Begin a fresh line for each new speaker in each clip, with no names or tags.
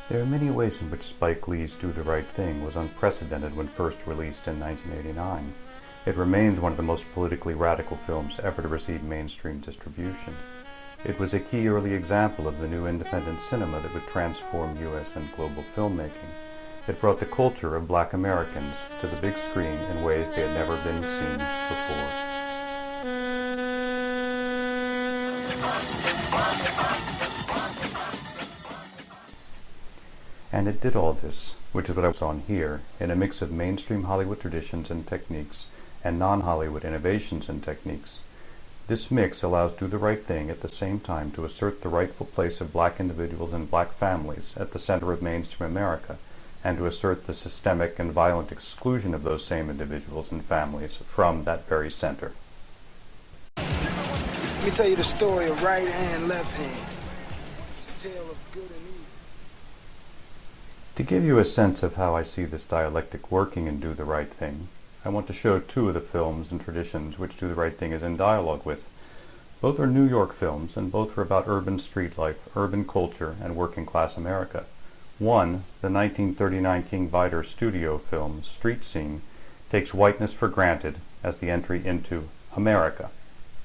There are many ways in which Spike Lee's Do the Right Thing was unprecedented when first released in 1989. It remains one of the most politically radical films ever to receive mainstream distribution. It was a key early example of the new independent cinema that would transform U.S. and global filmmaking. It brought the culture of Black Americans to the big screen in ways they had never been seen before. And it did all this, which is what I was on here, in a mix of mainstream Hollywood traditions and techniques and non-Hollywood innovations and techniques. This mix allows Do the Right Thing at the same time to assert the rightful place of Black individuals and Black families at the center of mainstream America, and to assert the systemic and violent exclusion of those same individuals and families from that very center.
Let me tell you the story of right hand, left hand. It's a tale of good and evil.
To give you a sense of how I see this dialectic working in Do the Right Thing, I want to show two of the films and traditions which Do the Right Thing is in dialogue with. Both are New York films, and both are about urban street life, urban culture, and working-class America. One, the 1939 King Vidor studio film, Street Scene, takes whiteness for granted as the entry into America.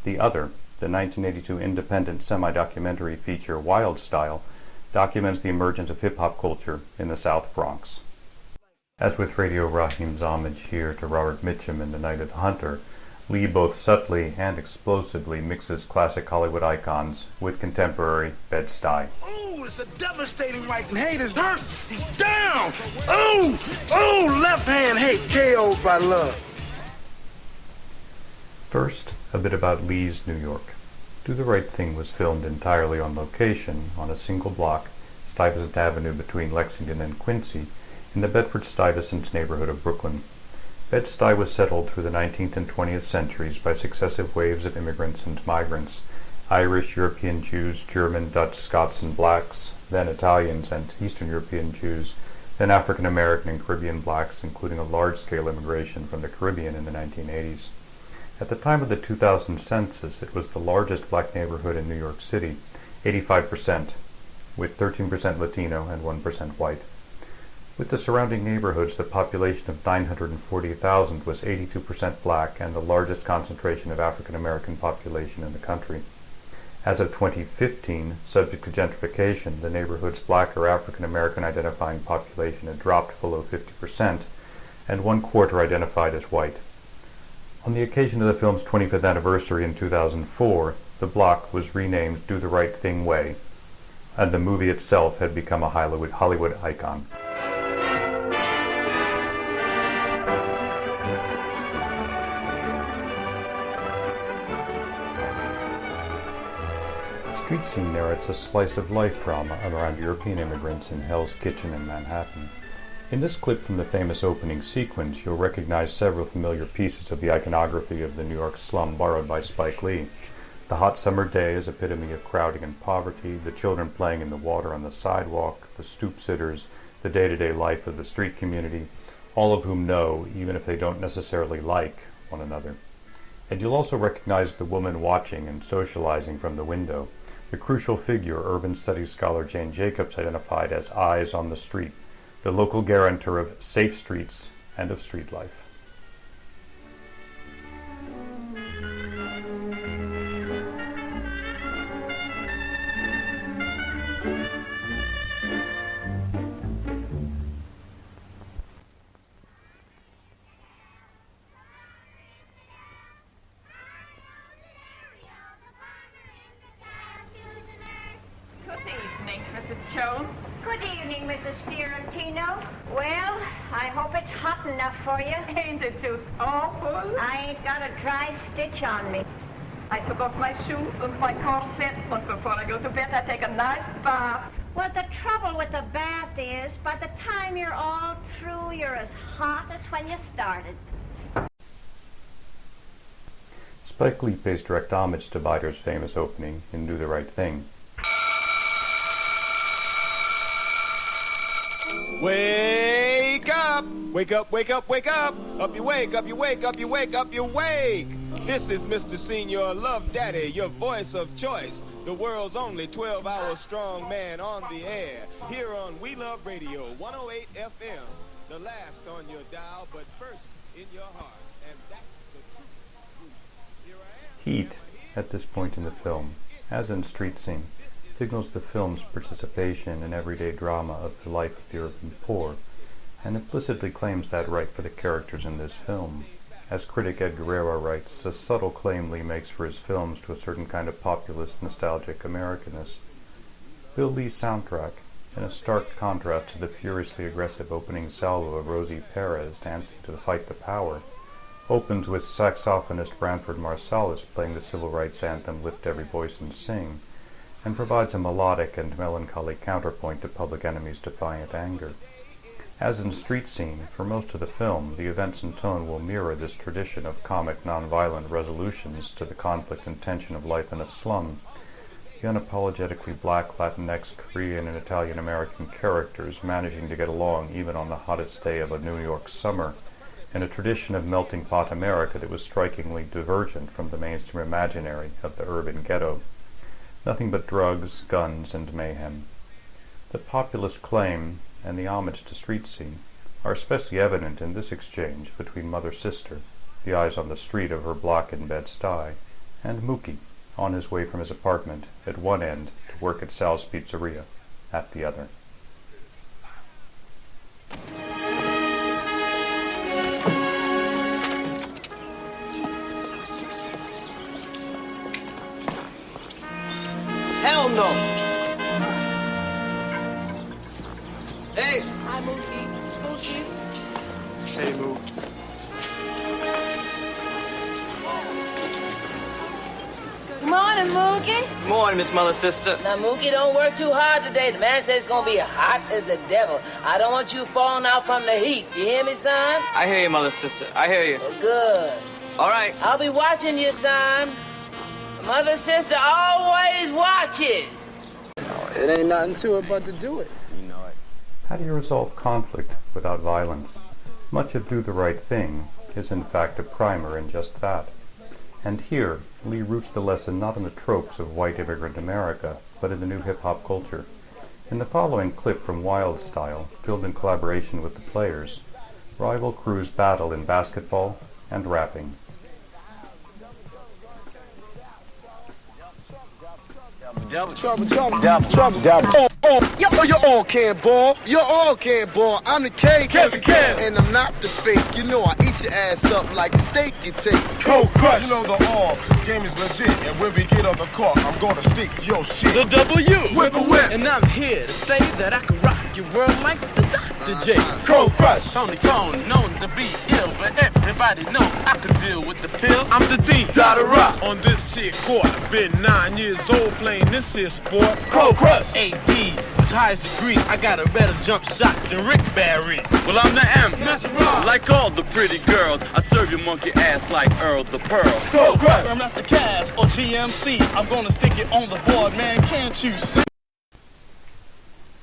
The other, the 1982 independent semi-documentary feature Wild Style, documents the emergence of hip-hop culture in the South Bronx. As with Radio Raheem's homage here to Robert Mitchum in The Night of the Hunter, Lee both subtly and explosively mixes classic Hollywood icons with contemporary Bed-Stuy.
Oh, it's a devastating right and hate is hurt. He's down. Oh, left hand hate KO'd by love.
First, a bit about Lee's New York. Do the Right Thing was filmed entirely on location on a single block, Stuyvesant Avenue between Lexington and Quincy, in the Bedford-Stuyvesant neighborhood of Brooklyn. Bed-Stuy was settled through the 19th and 20th centuries by successive waves of immigrants and migrants, Irish, European Jews, German, Dutch, Scots, and blacks, then Italians and Eastern European Jews, then African American and Caribbean blacks, including a large-scale immigration from the Caribbean in the 1980s. At the time of the 2000 census, it was the largest black neighborhood in New York City, 85%, with 13% Latino and 1% white. With the surrounding neighborhoods, the population of 940,000 was 82% black and the largest concentration of African American population in the country. As of 2015, subject to gentrification, the neighborhood's black or African American identifying population had dropped below 50%, and 1/4 identified as white. On the occasion of the film's 25th anniversary in 2004, the block was renamed Do the Right Thing Way, and the movie itself had become a Hollywood icon. Street Scene narrates a slice-of-life drama around European immigrants in Hell's Kitchen in Manhattan. In this clip from the famous opening sequence, you'll recognize several familiar pieces of the iconography of the New York slum borrowed by Spike Lee. The hot summer day is epitome of crowding and poverty, the children playing in the water on the sidewalk, the stoop sitters, the day-to-day life of the street community, all of whom know, even if they don't necessarily like, one another. And you'll also recognize the woman watching and socializing from the window, the crucial figure urban studies scholar Jane Jacobs identified as Eyes on the Street, the local guarantor of safe streets and of street life.
Good evening, Mrs. Fiorentino. Well, I hope it's hot enough for you.
Ain't it just awful?
I ain't got a dry stitch on me.
I took off my shoes and my corset, but before I go to bed, I take a nice bath.
Well, the trouble with the bath is, by the time you're all through, you're as hot as when you started.
Spike Lee pays direct homage to Vidor's famous opening in Do the Right Thing.
Wake up! Wake up, wake up, wake up! Up you wake, up you wake, up you wake, up you wake! This is Mr. Senior Love Daddy, your voice of choice. The world's only 12-hour strong man on the air. Here on We Love Radio, 108 FM. The last on your dial, but first in your hearts. And that's the truth. Here I am.
Heat, at this point in the film, as in Street Scene, signals the film's participation in everyday drama of the life of the urban poor, and implicitly claims that right for the characters in this film. As critic Ed Guerrero writes, a subtle claim Lee makes for his films to a certain kind of populist, nostalgic Americanness. Bill Lee's soundtrack, in a stark contrast to the furiously aggressive opening salvo of Rosie Perez dancing to the Fight the Power, opens with saxophonist Branford Marsalis playing the civil rights anthem Lift Every Voice and Sing, and provides a melodic and melancholy counterpoint to Public Enemy's defiant anger. As in Street Scene, for most of the film, the events and tone will mirror this tradition of comic nonviolent resolutions to the conflict and tension of life in a slum. The unapologetically black Latinx, Korean, and Italian-American characters managing to get along even on the hottest day of a New York summer, in a tradition of melting pot America that was strikingly divergent from the mainstream imaginary of the urban ghetto. Nothing but drugs, guns, and mayhem. The populist claim and the homage to Street Scene are especially evident in this exchange between mother-sister, the eyes on the street of her block in Bed-Stuy, and Mookie, on his way from his apartment at one end to work at Sal's Pizzeria at the other.
Hell no! Hey!
Hi, Mookie. Mookie.
Hey, Moo.
Good morning, Mookie.
Good morning, Miss Muller's sister.
Now, Mookie, don't work too hard today. The man says it's gonna be hot as the devil. I don't want you falling out from the heat. You hear me, son?
I hear you, Muller's sister. I hear you.
Oh, good.
All right.
I'll be watching you, son. Mother, sister always watches.
It ain't nothing to it but to do it.
You know it.
How do you resolve conflict without violence? Much of Do the Right Thing is in fact a primer in just that. And here, Lee roots the lesson not in the tropes of white immigrant America, but in the new hip-hop culture. In the following clip from Wild Style, filmed in collaboration with the Players, rival crews battle in basketball and rapping.
You're all can't ball. You're all can't ball. I'm the Kevin, and I'm not the fake. You know I eat your ass up like a steak you take.
Cold crush. You know the all game is legit, and when we get on the court, I'm gonna stick your shit.
The W.
Whip a whip.
And I'm here to say that I can rock your world like the Dr. J. Cold crush. On the phone, known to be ill, but everybody know I can deal with the pill. I'm the D.
Gotta rock.
On this shit court, I've been 9 years old playing this here sport.
Cold crush.
AD, was highest degree. I got a better jump shot than Rick Barry. Well, I'm the M. Like all the pretty girls, I serve your monkey ass like Earl the Pearl.
Cold crush.
I'm not the Cash or GMC. I'm gonna stick it on the board, man. Can't you see?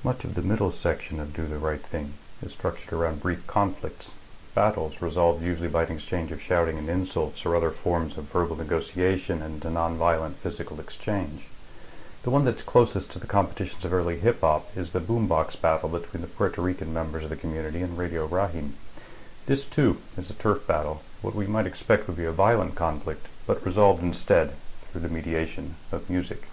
Much of the middle section of Do the Right Thing is structured around brief conflicts, battles resolved usually by an exchange of shouting and insults or other forms of verbal negotiation and a non-violent physical exchange. The one that's closest to the competitions of early hip-hop is the boombox battle between the Puerto Rican members of the community and Radio Rahim. This, too, is a turf battle, what we might expect would be a violent conflict, but resolved instead through the mediation of music.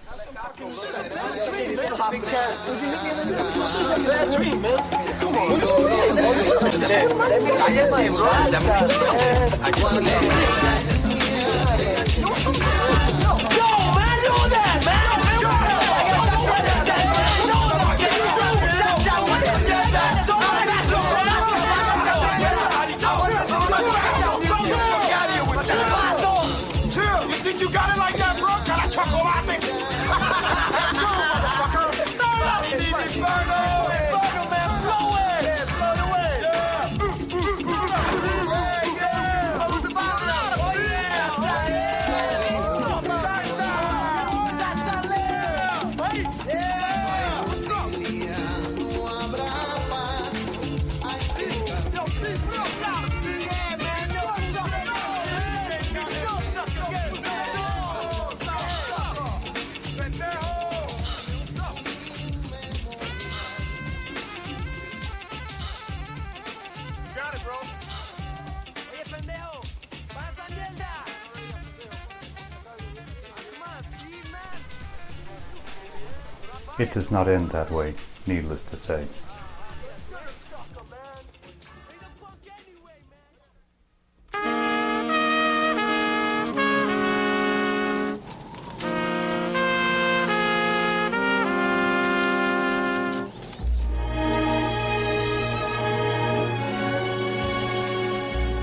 It does not end that way, needless to say.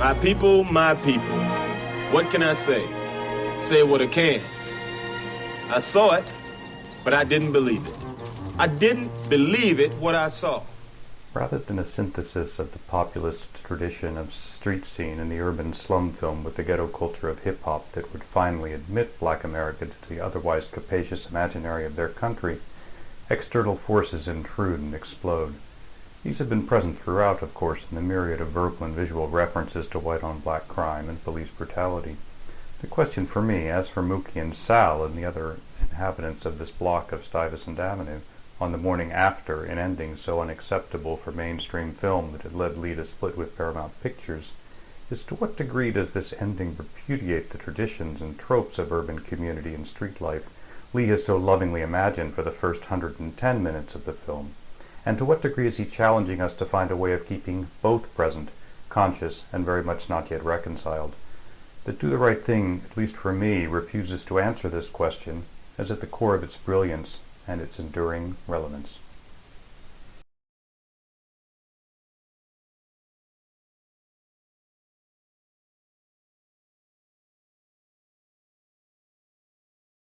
My people, what can I say? Say what I can. I saw it, but I didn't believe it. I didn't believe it what I saw.
Rather than a synthesis of the populist tradition of street scene and the urban slum film with the ghetto culture of hip-hop that would finally admit black Americans to the otherwise capacious imaginary of their country, external forces intrude and explode. These have been present throughout, of course, in the myriad of verbal and visual references to white-on-black crime and police brutality. The question for me, as for Mookie and Sal and the other inhabitants of this block of Stuyvesant Avenue, on the morning after an ending so unacceptable for mainstream film that it led Lee to split with Paramount Pictures, is to what degree does this ending repudiate the traditions and tropes of urban community and street life Lee has so lovingly imagined for the first 110 minutes of the film? And to what degree is he challenging us to find a way of keeping both present, conscious, and very much not yet reconciled? That Do the Right Thing, at least for me, refuses to answer this question, as at the core of its brilliance and its enduring relevance.